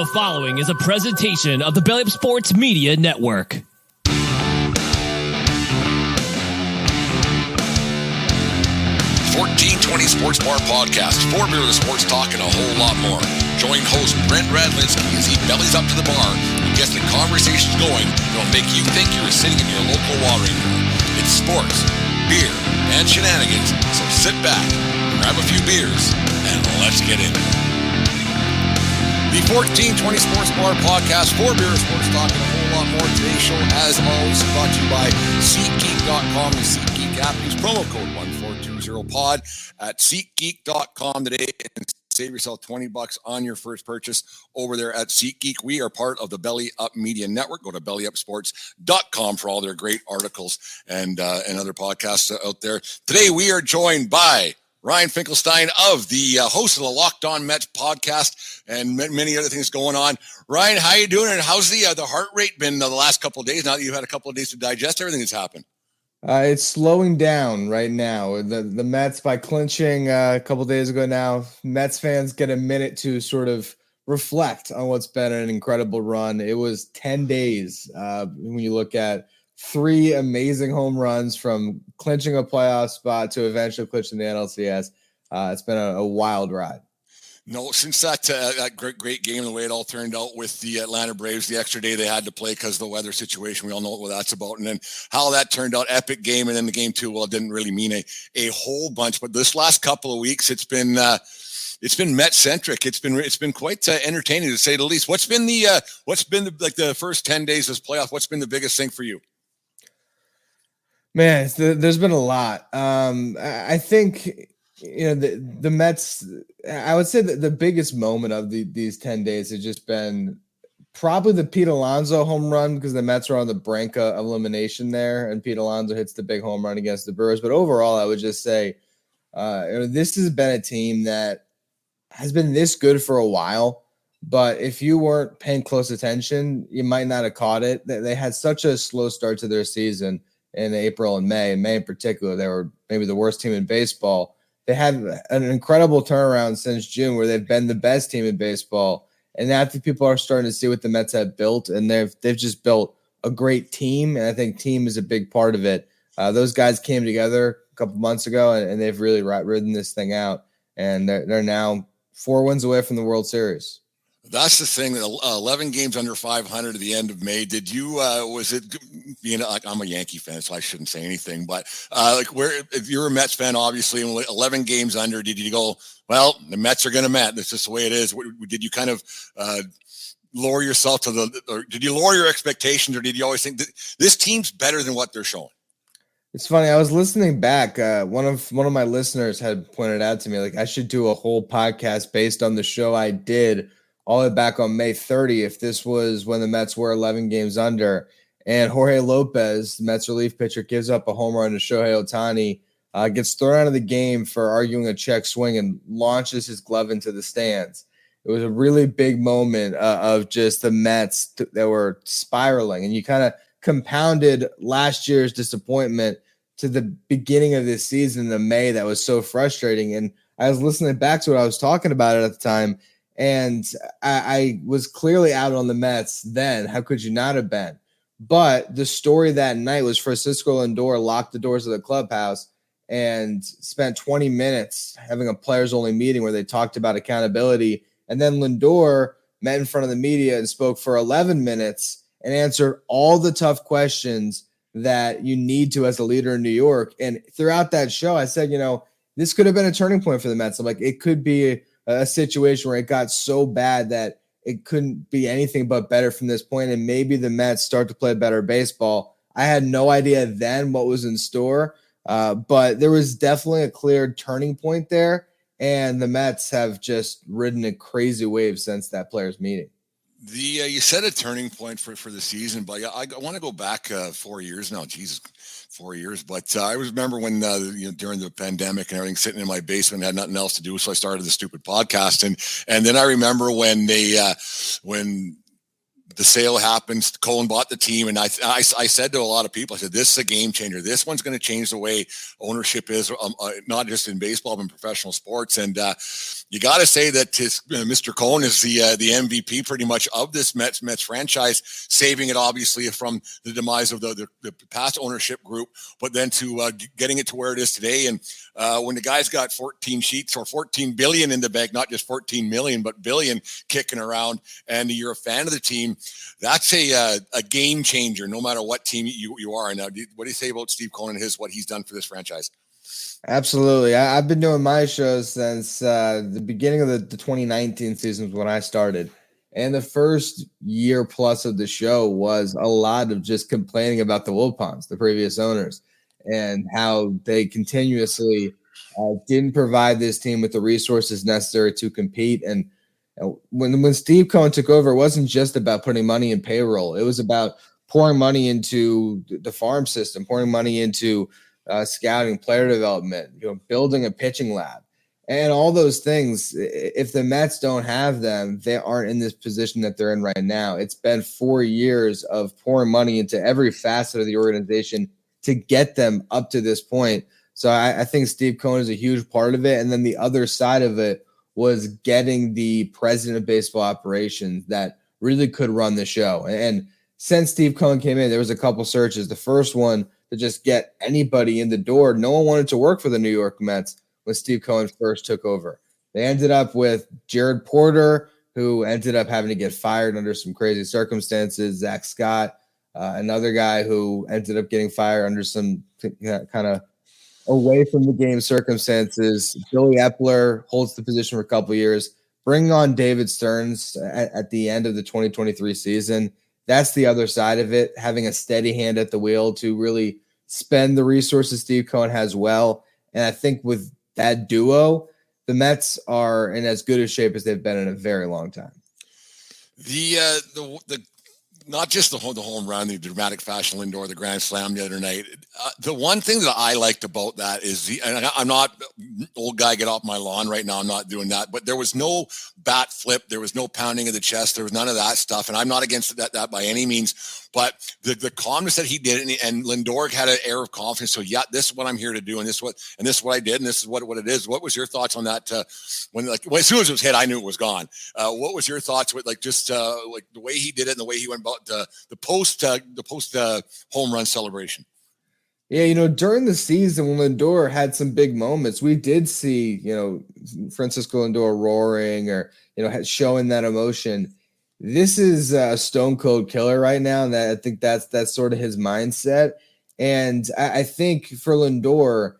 The following is a presentation of the Belly Up Sports Media Network. 1420 Sports Bar Podcast, for beer with sports talk and a whole lot more. Join host Brent Radlinsky as he bellies up to the bar and gets the conversations going that'll make you think you're sitting in your local watering hole. It's sports, beer, and shenanigans, so sit back, grab a few beers, and let's get into it. The 1420 Sports Bar Podcast, for beer, sports talk, and a whole lot more. Today's show, as always, is brought to you by SeatGeek.com. The SeatGeek app. Use promo code 1420pod at SeatGeek.com today and save yourself $20 on your first purchase over there at SeatGeek. We are part of the Belly Up Media Network. Go to bellyupsports.com for all their great articles and other podcasts out there. Today, we are joined by Ryan Finklestein, of the host of the Locked On Mets podcast, and many other things going on. Ryan, how you doing? And how's the heart rate been the last couple of days? Now that you've had a couple of days to digest everything that's happened. It's slowing down right now. The Mets, by clinching a couple of days ago now, Mets fans get a minute to sort of reflect on what's been an incredible run. It was 10 days when you look at 3 amazing home runs from clinching a playoff spot to eventually clinching the NLCS. It's been a wild ride. No, since that great game, the way it all turned out with the Atlanta Braves, the extra day they had to play because of the weather situation, we all know what that's about. And then how that turned out, epic game. And then the game 2, well, it didn't really mean a whole bunch. But this last couple of weeks, it's been Met centric. It's been quite entertaining, to say the least. What's been the first 10 days of this playoff? What's been the biggest thing for you? Man, there's been a lot. I think, the Mets, I would say that the biggest moment of these 10 days has just been probably the Pete Alonso home run, because the Mets are on the brink of elimination there, and Pete Alonso hits the big home run against the Brewers. But overall, I would just say this has been a team that has been this good for a while. But if you weren't paying close attention, you might not have caught it. They had such a slow start to their season in April and May. In May in particular, they were maybe the worst team in baseball. They had an incredible turnaround since June, where they've been the best team in baseball. And I think people are starting to see what the Mets have built, and they've just built a great team. And I think team is a big part of it. Those guys came together a couple months ago, and they've really ridden this thing out. And they're now 4 wins away from the World Series. That's the thing. 11 games under 500 at the end of May. Did you? Was it? Like, I'm a Yankee fan, so I shouldn't say anything. But if you're a Mets fan, obviously, and 11 games under, did you go, well, the Mets are going to Met? That's just the way it is. Did you kind of lower yourself or did you lower your expectations, or did you always think that this team's better than what they're showing? It's funny. I was listening back. One of my listeners had pointed out to me, like, I should do a whole podcast based on the show I did all the way back on May 30th. This was when the Mets were 11 games under, and Jorge Lopez, the Mets relief pitcher, gives up a home run to Shohei Ohtani, gets thrown out of the game for arguing a check swing, and launches his glove into the stands. It was a really big moment of just the Mets that were spiraling, and you kind of compounded last year's disappointment to the beginning of this season in May. That was so frustrating. And I was listening back to what I was talking about it at the time, and I was clearly out on the Mets then. How could you not have been? But the story that night was Francisco Lindor locked the doors of the clubhouse and spent 20 minutes having a players-only meeting where they talked about accountability. And then Lindor met in front of the media and spoke for 11 minutes and answered all the tough questions that you need to as a leader in New York. And throughout that show, I said, this could have been a turning point for the Mets. I'm like, it could be a situation where it got so bad that it couldn't be anything but better from this point, and maybe the Mets start to play better baseball. I had no idea then what was in store, but there was definitely a clear turning point there, and the Mets have just ridden a crazy wave since that players' meeting. You said a turning point for the season, but I want to go back 4 years now. Jesus, 4 years. But I remember when during the pandemic and everything, sitting in my basement, had nothing else to do, so I started the stupid podcast. And then I remember when the sale happens. Cohen bought the team, and I said to a lot of people, I said, this is a game changer. This one's going to change the way ownership is, not just in baseball, but in professional sports. And you got to say that Mr. Cohen is the MVP pretty much of this Mets franchise, saving it obviously from the demise of the past ownership group, but then to getting it to where it is today. And when the guy's got 14 sheets or 14 billion in the bank, not just 14 million, but billion kicking around, and you're a fan of the team, that's a game changer, no matter what team you are. Now, what do you say about Steve Cohen and what he's done for this franchise? Absolutely. I've been doing my shows since the beginning of the 2019 season when I started. And the first year plus of the show was a lot of just complaining about the Wilpons, the previous owners, and how they continuously didn't provide this team with the resources necessary to compete. And when Steve Cohen took over, it wasn't just about putting money in payroll. It was about pouring money into the farm system, pouring money into scouting, player development, building a pitching lab, and all those things. If the Mets don't have them, they aren't in this position that they're in right now. It's been 4 years of pouring money into every facet of the organization to get them up to this point. So I think Steve Cohen is a huge part of it. And then the other side of it was getting the president of baseball operations that really could run the show. And since Steve Cohen came in, there was a couple searches. The first one to just get anybody in the door. No one wanted to work for the New York Mets when Steve Cohen first took over. They ended up with Jared Porter, who ended up having to get fired under some crazy circumstances. Zach Scott, another guy who ended up getting fired under some kind of away from the game circumstances. Billy Epler holds the position for a couple years. Bring on David Stearns at the end of the 2023 season. That's the other side of it, having a steady hand at the wheel to really spend the resources Steve Cohen has well. And I think with that duo, the Mets are in as good a shape as they've been in a very long time. The not just the home run, the dramatic fashion Lindor, the grand slam the other night. The one thing that I liked about that is and I'm not old guy, get off my lawn right now. I'm not doing that, but there was no bat flip. There was no pounding of the chest. There was none of that stuff. And I'm not against that by any means, but the calmness that he did, and Lindor had an air of confidence. So yeah, this is what I'm here to do. And this is what I did. And this is what it is. What was your thoughts on that? When as soon as it was hit, I knew it was gone. What was your thoughts with just the way he did it and the way he went about the post home run celebration? Yeah, during the season when Lindor had some big moments, we did see, Francisco Lindor roaring or, showing that emotion. This is a stone cold killer right now. And I think that's sort of his mindset. And I think for Lindor,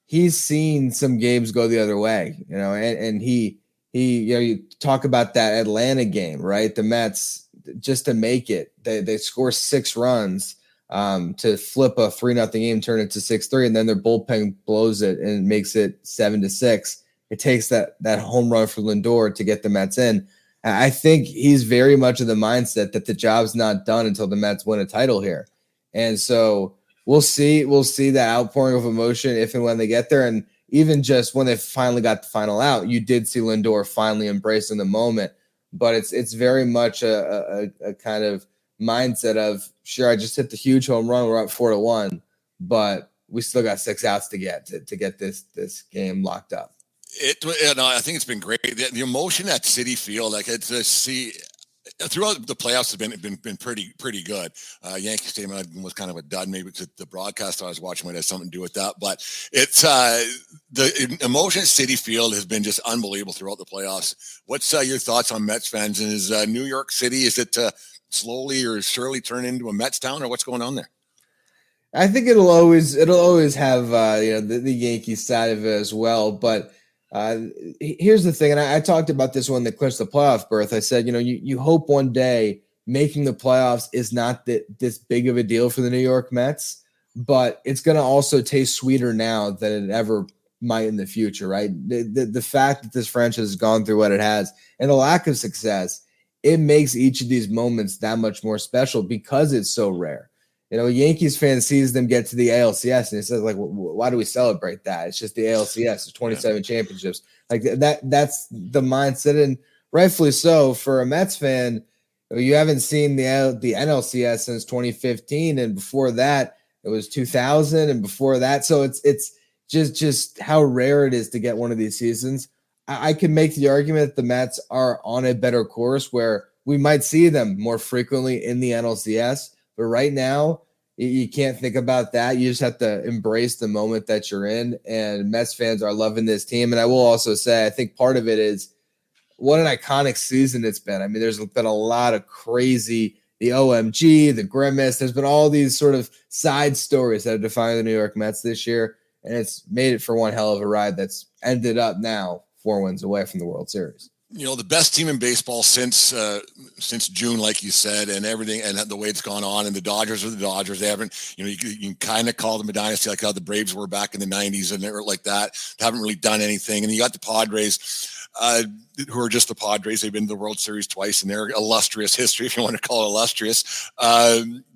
he's seen some games go the other way, and he you talk about that Atlanta game, right? The Mets, just to make it, they score 6 runs to flip a 3-0 game, turn it to 6-3, and then their bullpen blows it and makes it 7-6. It takes that home run for Lindor to get the Mets in. I think he's very much of the mindset that the job's not done until the Mets win a title here. And so we'll see that outpouring of emotion if and when they get there. And even just when they finally got the final out, you did see Lindor finally embracing the moment. But it's very much a kind of mindset of, sure, I just hit the huge home run. We're up 4-1, but we still got 6 outs to get this game locked up. I think it's been great. The emotion at Citi Field, throughout the playoffs has been pretty good. Yankee Stadium was kind of a dud. Maybe it's the broadcast I was watching might have something to do with that. But it's the emotion at Citi Field has been just unbelievable throughout the playoffs. What's your thoughts on Mets fans? And is New York City, is it slowly or surely turn into a Mets town, or what's going on there? I think it'll always have the Yankees side of it as well, but. Here's the thing, and I talked about this when they clinched the playoff berth. I said, you hope one day making the playoffs is not this big of a deal for the New York Mets, but it's going to also taste sweeter now than it ever might in the future, right? The fact that this franchise has gone through what it has and the lack of success, it makes each of these moments that much more special because it's so rare. A Yankees fan sees them get to the ALCS and he says, why do we celebrate that? It's just the ALCS. It's 27 championships. That's the mindset. And rightfully so for a Mets fan, You haven't seen the NLCS since 2015, and before that it was 2000, and before that. So it's just how rare it is to get one of these seasons. I can make the argument that the Mets are on a better course where we might see them more frequently in the NLCS. But right now, you can't think about that. You just have to embrace the moment that you're in. And Mets fans are loving this team. And I will also say, I think part of it is what an iconic season it's been. I mean, there's been a lot of crazy, the OMG, the Grimace. There's been all these sort of side stories that have defined the New York Mets this year. And it's made it for one hell of a ride that's ended up now 4 wins away from the World Series. You know, the best team in baseball since June, like you said, and everything, and the way it's gone on. And the Dodgers are the Dodgers. They haven't, you can kind of call them a dynasty, like how the Braves were back in the 90s and they were like that. They haven't really done anything. And you got the Padres, who are just the Padres. They've been to the World Series twice in their illustrious history, if you want to call it illustrious.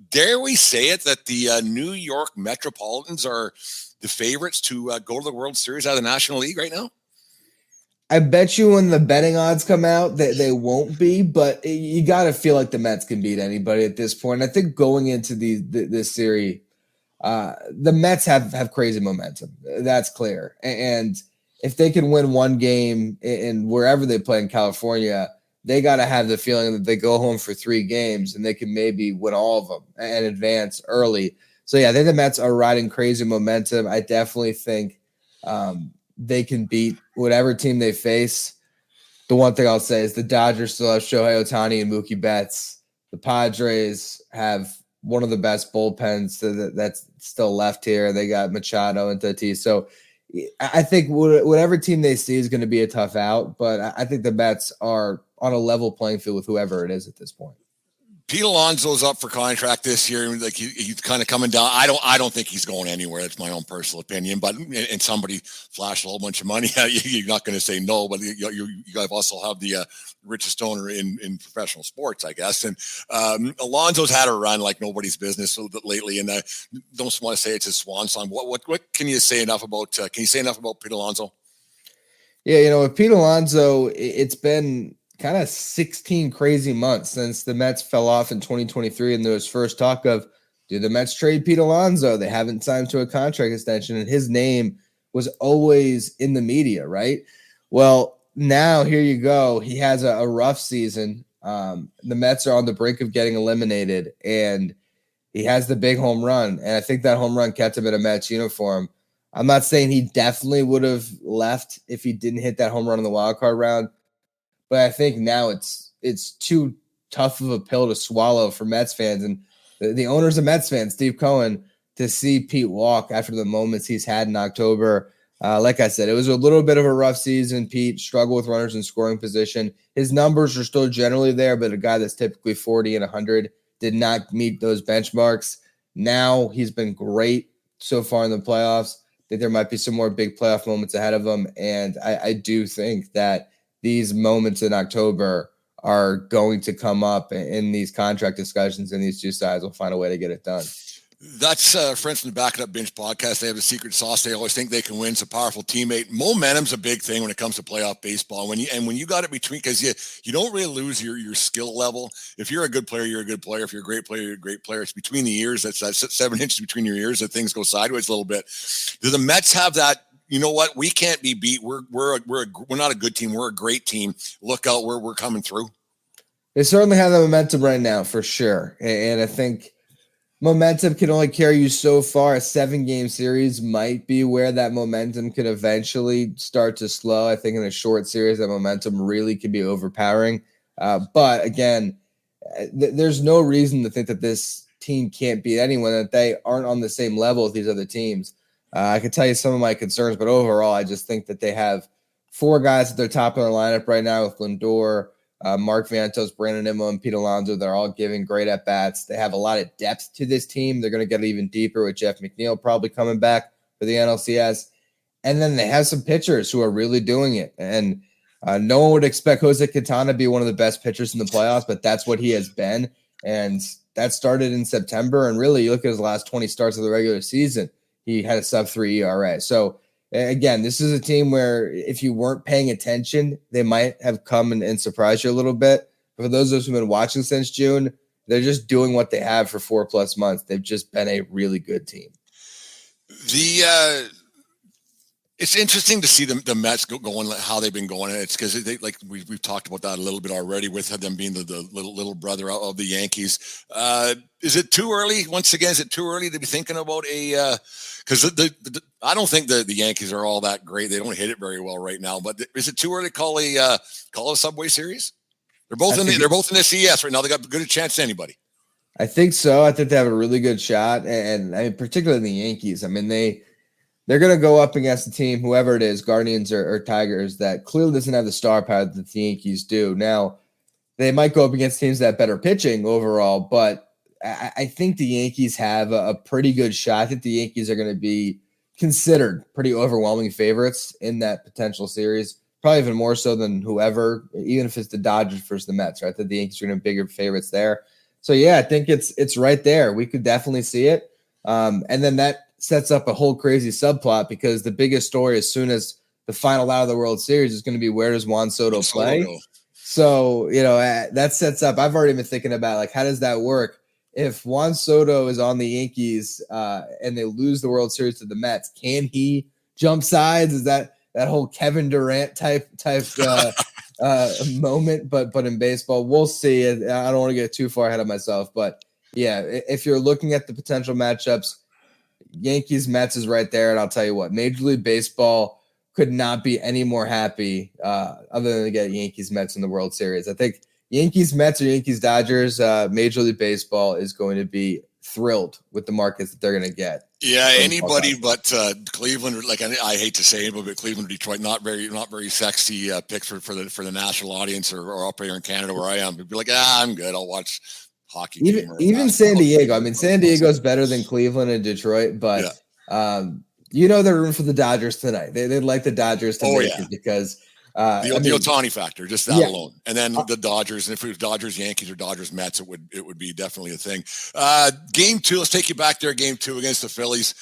Dare we say it, that the New York Metropolitans are the favorites to go to the World Series out of the National League right now? I bet you when the betting odds come out that they won't be, but you got to feel like the Mets can beat anybody at this point. I think going into this series, the Mets have crazy momentum. That's clear. And if they can win one game in wherever they play in California, they got to have the feeling that they go home for 3 games and they can maybe win all of them and advance early. So, yeah, I think the Mets are riding crazy momentum. I definitely think they can beat whatever team they face. The one thing I'll say is the Dodgers still have Shohei Ohtani and Mookie Betts. The Padres have one of the best bullpens that's still left here. They got Machado and Tatis. So I think whatever team they see is going to be a tough out, but I think the Mets are on a level playing field with whoever it is at this point. Pete Alonso's up for contract this year. Like he's kind of coming down. I don't think he's going anywhere. That's my own personal opinion. But and somebody flashed a whole bunch of money. You're not going to say no. But you guys also have the richest owner in professional sports, I guess. And Alonso's had a run like nobody's business a little bit lately. And I don't want to say it's his swan song. What can you say enough about? Can you say enough about Pete Alonso? Yeah, with Pete Alonso, it's been kind of 16 crazy months since the Mets fell off in 2023. And there was first talk of, do the Mets trade Pete Alonso? They haven't signed to a contract extension, and his name was always in the media, right? Well, now here you go. He has a rough season. The Mets are on the brink of getting eliminated, and he has the big home run. And I think that home run kept him in a Mets uniform. I'm not saying he definitely would have left if he didn't hit that home run in the wild card round. But I think now it's too tough of a pill to swallow for Mets fans. And the owners of Mets fans, Steve Cohen, to see Pete walk after the moments he's had in October. Like I said, it was a little bit of a rough season. Pete struggled with runners in scoring position. His numbers are still generally there, but a guy that's typically 40 and 100 did not meet those benchmarks. Now he's been great so far in the playoffs. I think there might be some more big playoff moments ahead of him. And I do think that these moments in October are going to come up in these contract discussions, and these two sides will find a way to get it done. That's friends from the Back It Up Bench podcast. They have a secret sauce. They always think they can win. It's a powerful teammate. Momentum's a big thing when it comes to playoff baseball. When you got it between, because you don't really lose your skill level. If you're a good player, you're a good player. If you're a great player, you're a great player. It's between the ears. That's 7 inches between your ears that things go sideways a little bit. Do the Mets have that? You know what? We can't be beat. We're not a good team. We're a great team. Look out, we're coming through. They certainly have the momentum right now for sure, and I think momentum can only carry you so far. A 7-game series might be where that momentum could eventually start to slow. I think in a short series, that momentum really could be overpowering. But again, there's no reason to think that this team can't beat anyone, that they aren't on the same level as these other teams. I could tell you some of my concerns, but overall, I just think that they have 4 guys at their top of their lineup right now with Lindor, Mark Vientos, Brandon Nimmo, and Pete Alonso. They're all giving great at-bats. They have a lot of depth to this team. They're going to get even deeper with Jeff McNeil probably coming back for the NLCS. And then they have some pitchers who are really doing it. And no one would expect Jose Quintana to be one of the best pitchers in the playoffs, but that's what he has been. And that started in September. And really, you look at his last 20 starts of the regular season, he had a sub-3 ERA. So, again, this is a team where if you weren't paying attention, they might have come and surprised you a little bit. But for those of us who've been watching since June, they're just doing what they have for 4+ months. They've just been a really good team. It's interesting to see the Mets going how they've been going. It's because they like we've talked about that a little bit already with them being the little brother of the Yankees. Is it too early? Once again, is it too early to be thinking about a? Because I don't think the Yankees are all that great. They don't hit it very well right now. But is it too early to call a Subway Series? They're both in the CS right now. They got as good a chance as anybody. I think so. I think they have a really good shot, and I mean, particularly the Yankees. I mean, they're going to go up against a team, whoever it is, Guardians or Tigers, that clearly doesn't have the star power that the Yankees do. Now, they might go up against teams that have better pitching overall, but I think the Yankees have a pretty good shot. I think the Yankees are going to be considered pretty overwhelming favorites in that potential series, probably even more so than whoever, even if it's the Dodgers versus the Mets, right? That the Yankees are going to be bigger favorites there. So, yeah, I think it's right there. We could definitely see it. And then that sets up a whole crazy subplot because the biggest story as soon as the final out of the World Series is going to be where does Juan Soto play? So, that sets up. I've already been thinking about like, how does that work? If Juan Soto is on the Yankees and they lose the World Series to the Mets, can he jump sides? Is that whole Kevin Durant type moment? But in baseball, we'll see. I don't want to get too far ahead of myself, but yeah, if you're looking at the potential matchups, Yankees Mets is right there, and I'll tell you what, Major League Baseball could not be any more happy other than to get Yankees Mets in the World Series. I think Yankees Mets or Yankees Dodgers, Major League Baseball is going to be thrilled with the markets that they're going to get. Yeah, anybody but Cleveland. Like I hate to say it, but Cleveland, Detroit, not very sexy picks for the national audience or up here in Canada where I am. It'd be like, I'm good. I'll watch hockey. Even San Diego. I mean, San Diego's better than Cleveland and Detroit, but they're rooting for the Dodgers tonight. They'd like the Dodgers to make it because the Ohtani factor, just that alone, and then the Dodgers. And if it was Dodgers Yankees or Dodgers Mets, it would be definitely a thing. Game 2. Let's take you back there. Game 2 against the Phillies.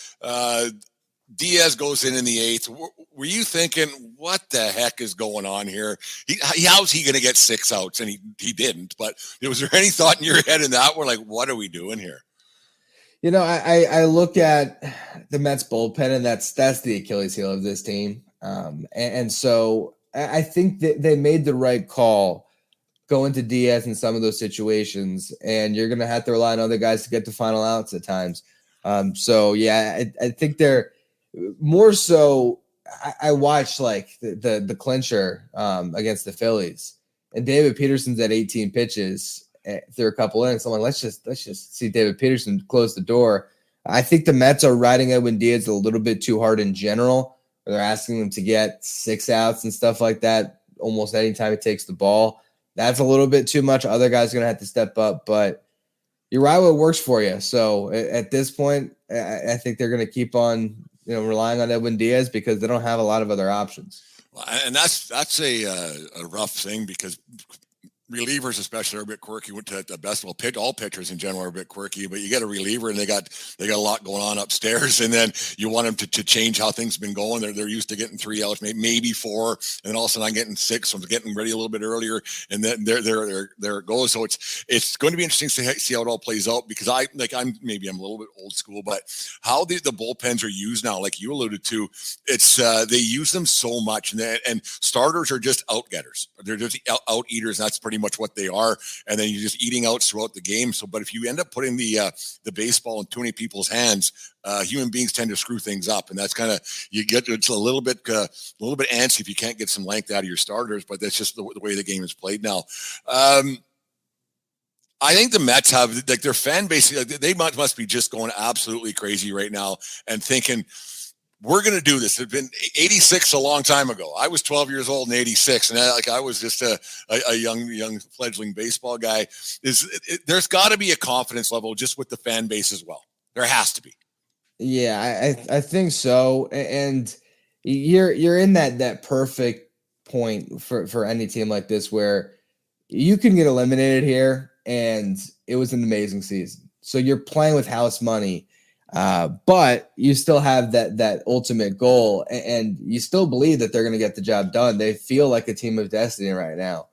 Diaz goes in the 8th. Were you thinking, what the heck is going on here? How's he going to get 6 outs? And he didn't. But was there any thought in your head in that? We're like, what are we doing here? I look at the Mets bullpen, and that's the Achilles heel of this team. And so I think that they made the right call going to Diaz in some of those situations, and you're going to have to rely on other guys to get the final outs at times. I think they're more so. I watched like the clincher against the Phillies, and David Peterson's at 18 pitches through a couple innings. I'm like, let's just see David Peterson close the door. I think the Mets are riding Edwin Diaz a little bit too hard in general. They're asking them to get 6 outs and stuff like that almost anytime he takes the ball. That's a little bit too much. Other guys are going to have to step up, but you ride what works for you. So at this point, I think they're going to keep on relying on Edwin Diaz because they don't have a lot of other options. And that's a rough thing because relievers especially are a bit quirky. Went to the best. Well, all pitchers in general are a bit quirky, but you get a reliever and they got a lot going on upstairs, and then you want them to change how things have been going. They're used to getting 3 outs, maybe 4, and then all of a sudden I'm getting 6. So I'm getting ready a little bit earlier, and then there it goes. So it's going to be interesting to see how it all plays out because I'm a little bit old school, but how the bullpens are used now, like you alluded to, it's they use them so much, and starters are just out getters. They're just out eaters. And that's pretty much what they are, and then you're just eating outs throughout the game. So, but if you end up putting the baseball in too many people's hands, human beings tend to screw things up, and that's kind of it's a little bit antsy if you can't get some length out of your starters. But that's just the way the game is played now. I think the Mets have their fan base. They must be just going absolutely crazy right now and thinking, we're going to do this. It's been 86 a long time ago. I was 12 years old in 86, and I was just a young fledgling baseball guy. There's got to be a confidence level just with the fan base as well. There has to be. Yeah, I think so. And you're in that perfect point for any team like this where you can get eliminated here, and it was an amazing season. So you're playing with house money. But you still have that ultimate goal, and you still believe that they're going to get the job done. They feel like a team of destiny right now.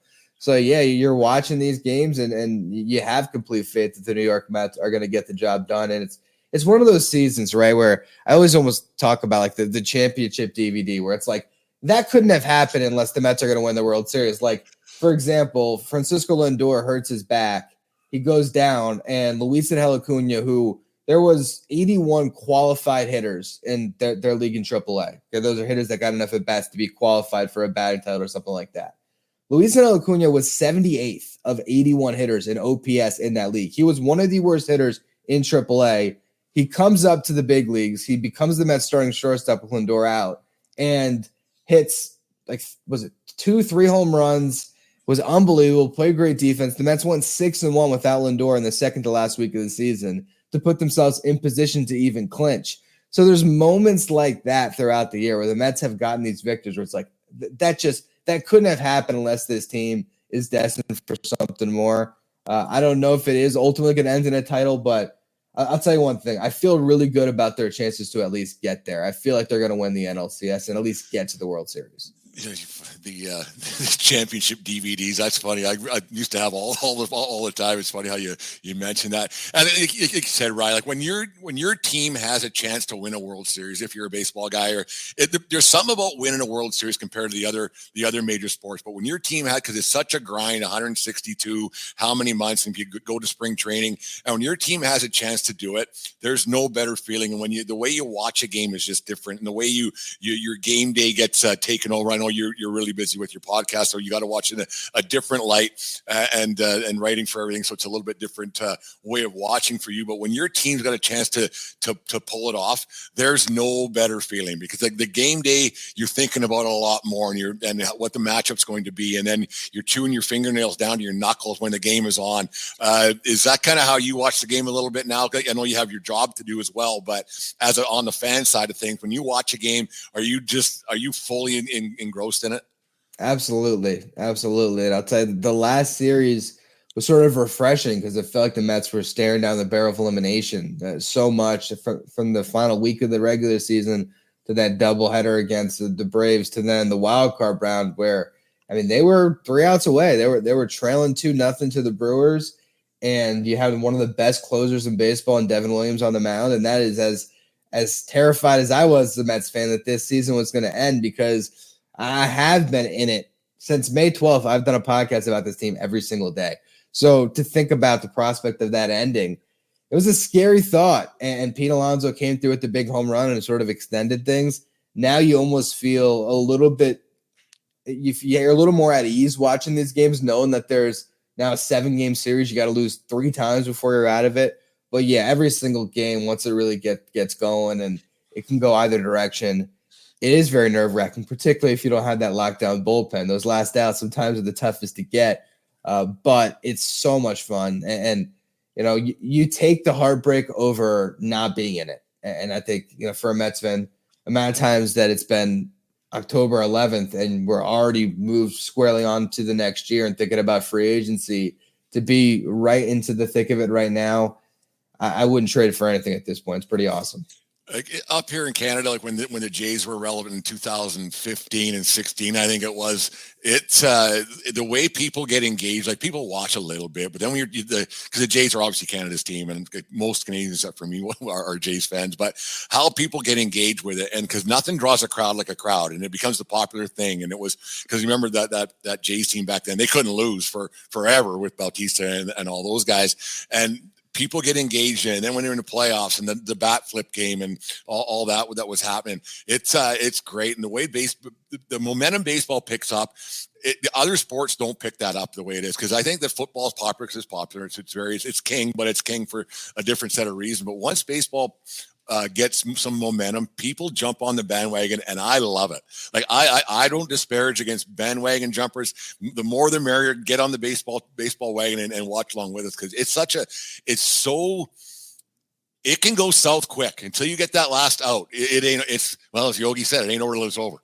So yeah, you're watching these games and you have complete faith that the New York Mets are going to get the job done. And it's one of those seasons, right, where I always almost talk about like the championship DVD, where it's like that couldn't have happened unless the Mets are going to win the World Series. Like, for example, Francisco Lindor hurts his back. He goes down, and Luisangel Acuna, who there was 81 qualified hitters in their league in AAA. Okay, those are hitters that got enough at bats to be qualified for a batting title or something like that. Luisangel Acuna was 78th of 81 hitters in OPS in that league. He was one of the worst hitters in AAA. He comes up to the big leagues. He becomes the Mets starting shortstop with Lindor out and hits, like, was it 2-3 home runs, was unbelievable, played great defense. The Mets went 6-1 without Lindor in the second to last week of the season to put themselves in position to even clinch. So there's moments like that throughout the year where the Mets have gotten these victories where it's like, that couldn't have happened unless this team is destined for something more. I don't know if it is ultimately going to end in a title, but I'll tell you one thing. I feel really good about their chances to at least get there. I feel like they're going to win the NLCS and at least get to the World Series. The championship DVDs. That's funny. I used to have all the time. It's funny how you mentioned that. And like you said, right, like when your team has a chance to win a World Series, if you're a baseball guy, there's something about winning a World Series compared to the other major sports. But when your team had, because it's such a grind, 162, how many months, and you go to spring training, and when your team has a chance to do it, there's no better feeling. And when the way you watch a game is just different, and the way your game day gets taken over. I know you're really busy with your podcast, so you got to watch it in a different light and writing for everything. So it's a little bit different way of watching for you. But when your team's got a chance to pull it off, there's no better feeling, because like the game day, you're thinking about it a lot more, and what the matchup's going to be, and then you're chewing your fingernails down to your knuckles when the game is on. Is that kind of how you watch the game a little bit now? I know you have your job to do as well, but on the fan side of things, when you watch a game, are you fully engrossed in it? Absolutely. And I'll tell you, the last series was sort of refreshing because it felt like the Mets were staring down the barrel of elimination so much from the final week of the regular season to that doubleheader against the Braves to then the wild card round, where, I mean, they were 3 outs away. They were trailing 2-0 to the Brewers, and you had one of the best closers in baseball in Devin Williams on the mound, and that is as terrified as I was as a Mets fan that this season was going to end, because I have been in it since May 12th. I've done a podcast about this team every single day. So to think about the prospect of that ending, it was a scary thought. And Pete Alonso came through with the big home run and sort of extended things. Now you almost feel a little bit, you're a little more at ease watching these games, knowing that there's now a 7-game series. You got to lose 3 times before you're out of it. But yeah, every single game, once it really gets going, and it can go either direction, it is very nerve-wracking, particularly if you don't have that lockdown bullpen. Those last outs sometimes are the toughest to get, but it's so much fun. And you take the heartbreak over not being in it. And I think, for a Mets fan, the amount of times that it's been October 11th and we're already moved squarely on to the next year and thinking about free agency, to be right into the thick of it right now, I wouldn't trade it for anything at this point. It's pretty awesome. Up here in Canada, like when the Jays were relevant in 2015 and 16, I think it was. It's the way people get engaged. Like, people watch a little bit, but then because the Jays are obviously Canada's team, and most Canadians, except for me, are Jays fans. But how people get engaged with it, and because nothing draws a crowd like a crowd, and it becomes the popular thing. And it was because you remember that Jays team back then, they couldn't lose for forever with Bautista and all those guys, and people get engaged in. And then when they're in the playoffs and the bat flip game and all that was happening, it's great. And the way the momentum baseball picks up, the other sports don't pick that up the way it is. Because I think that football is popular because it's popular. It's king, but it's king for a different set of reasons. But once baseball gets some momentum, people jump on the bandwagon, and I love it. Like, I don't disparage against bandwagon jumpers. The more the merrier. Get on the baseball wagon and watch along with us, because it can go south quick until you get that last out. As Yogi said, it ain't over till it's over.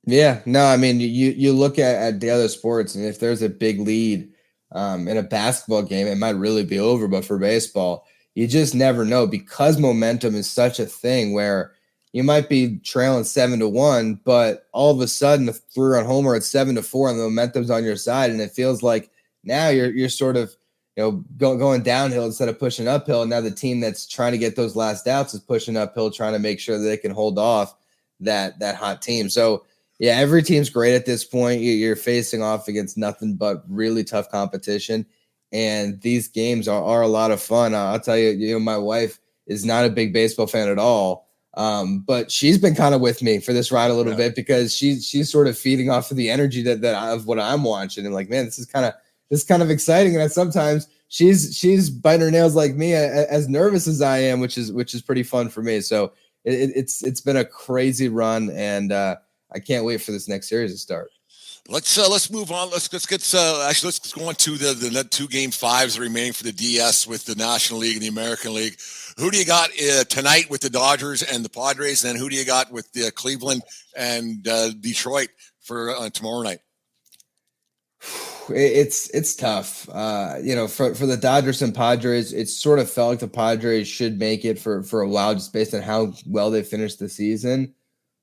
Yeah, no, I mean, you look at the other sports, and if there's a big lead in a basketball game, it might really be over. But for baseball, you just never know, because momentum is such a thing where, you might be trailing 7-1, but all of a sudden, a 3-run homer at 7-4, and the momentum's on your side, and it feels like now you're sort of going downhill instead of pushing uphill. And now the team that's trying to get those last outs is pushing uphill, trying to make sure that they can hold off that hot team. So yeah, every team's great at this point. You're facing off against nothing but really tough competition, and these games are a lot of fun. I'll tell you, my wife is not a big baseball fan at all, but she's been kind of with me for this ride a little bit because she's sort of feeding off of the energy that of what I'm watching, and like, man, this is kind of exciting. And sometimes she's biting her nails like me, as nervous as I am, which is pretty fun for me. So it's been a crazy run, and I can't wait for this next series to start. Let's move on. Let's go on to the 2 Game 5s remaining for the DS with the National League and the American League. Who do you got tonight with the Dodgers and the Padres? And then who do you got with Cleveland and Detroit for tomorrow night? It's tough. For the Dodgers and Padres, it sort of felt like the Padres should make it for a while, just based on how well they finished the season.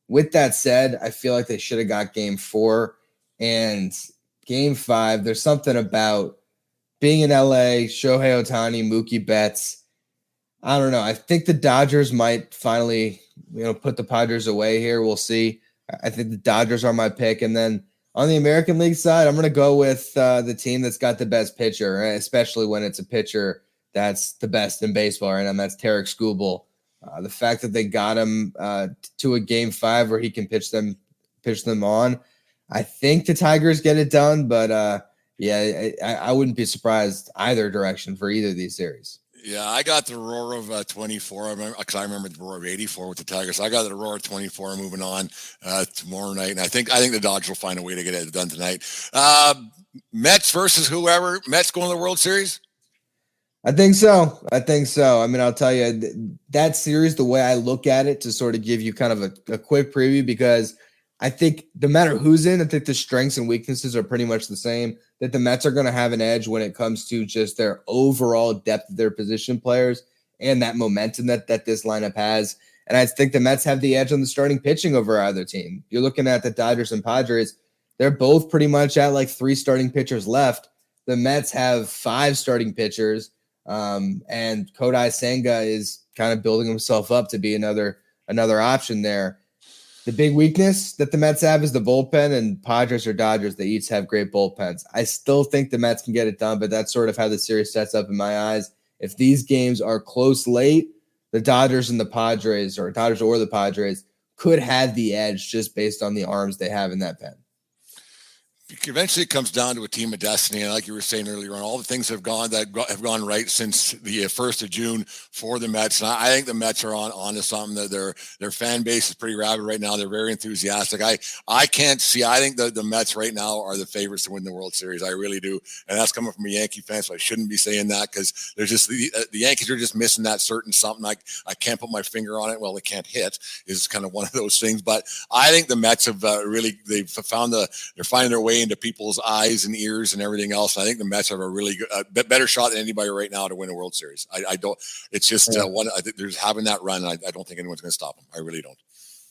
With that said, I feel like they should have got Game 4 and Game 5. There's something about being in LA, Shohei Ohtani, Mookie Betts. I don't know. I think the Dodgers might finally, put the Padres away here. We'll see. I think the Dodgers are my pick. And then on the American League side, I'm going to go with the team that's got the best pitcher, right? Especially when it's a pitcher that's the best in baseball, right? And that's Tarek Skubal. The fact that they got him to a Game 5 where he can pitch them on, I think the Tigers get it done. But I wouldn't be surprised either direction for either of these series. Yeah, I got the roar of 24 because I remember the roar of 84 with the Tigers. I got the roar of 24 moving on tomorrow night, and I think the Dodgers will find a way to get it done tonight. Mets versus whoever. Mets going to the World Series? I think so. I mean, I'll tell you, that series, the way I look at it, to sort of give you kind of a quick preview, because I think no matter who's in, I think the strengths and weaknesses are pretty much the same, that the Mets are going to have an edge when it comes to just their overall depth of their position players and that momentum that this lineup has. And I think the Mets have the edge on the starting pitching over either team. You're looking at the Dodgers and Padres. They're both pretty much at like 3 starting pitchers left. The Mets have 5 starting pitchers. And Kodai Senga is kind of building himself up to be another option there. The big weakness that the Mets have is the bullpen, and Padres or Dodgers, they each have great bullpens. I still think the Mets can get it done, but that's sort of how the series sets up in my eyes. If these games are close late, the Dodgers or the Padres could have the edge just based on the arms they have in that pen. Eventually it comes down to a team of destiny, and like you were saying earlier on, all the things have gone right since the 1st of June for the Mets. And I think the Mets are on to something. That their fan base is pretty rabid right now. They're very enthusiastic. I can't see. I think the Mets right now are the favorites to win the World Series. I really do, and that's coming from a Yankee fan, so I shouldn't be saying that, because there's just the Yankees are just missing that certain something. I can't put my finger on it. Well, they can't hit is kind of one of those things. But I think the Mets have they've found they're finding their way into people's eyes and ears and everything else. I think the Mets have a really good, better shot than anybody right now to win a World Series. I don't. It's just one. I think there's having that run. I don't think anyone's going to stop them. I really don't.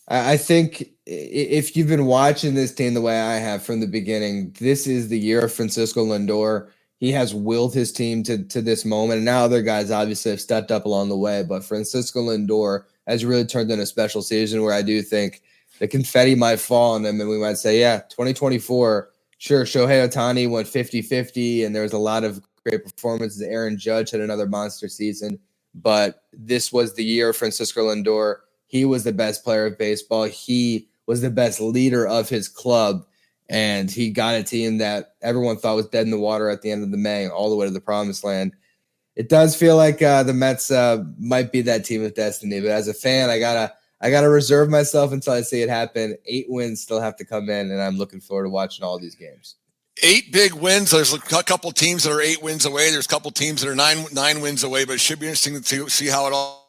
I think if you've been watching this team the way I have from the beginning, this is the year of Francisco Lindor. He has willed his team to this moment, and now other guys obviously have stepped up along the way. But Francisco Lindor has really turned in a special season where I do think the confetti might fall on him, and we might say, 2024. Sure, Shohei Ohtani went 50-50, and there was a lot of great performances. Aaron Judge had another monster season, but this was the year of Francisco Lindor. He was the best player of baseball. He was the best leader of his club, and he got a team that everyone thought was dead in the water at the end of the May, all the way to the promised land. It does feel like the Mets might be that team of destiny, but as a fan, I gotta reserve myself until I see it happen. 8 wins still have to come in, and I'm looking forward to watching all these games. 8 big wins. There's a couple teams that are 8 wins away. There's a couple teams that are nine wins away, but it should be interesting to see how it all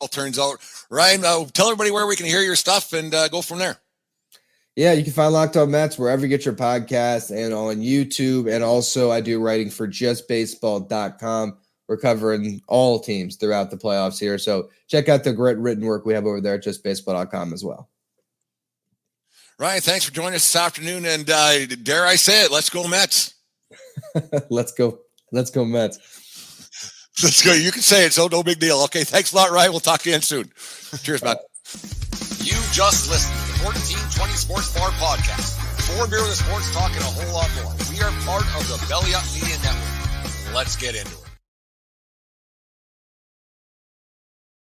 turns out. Ryan, tell everybody where we can hear your stuff and go from there. Yeah, you can find Locked On Mets wherever you get your podcasts and on YouTube. And also I do writing for justbaseball.com. we're covering all teams throughout the playoffs here. So check out the great written work we have over there at justbaseball.com as well. Ryan, thanks for joining us this afternoon. And dare I say it, let's go Mets. Let's go Mets. Let's go. You can say it, so no big deal. Okay, thanks a lot, Ryan. We'll talk again soon. Cheers, man. You just listened to the 1420 Sports Bar Podcast. 4 beer with the sports, talking a whole lot more. We are part of the Belly Up Media Network. Let's get into it.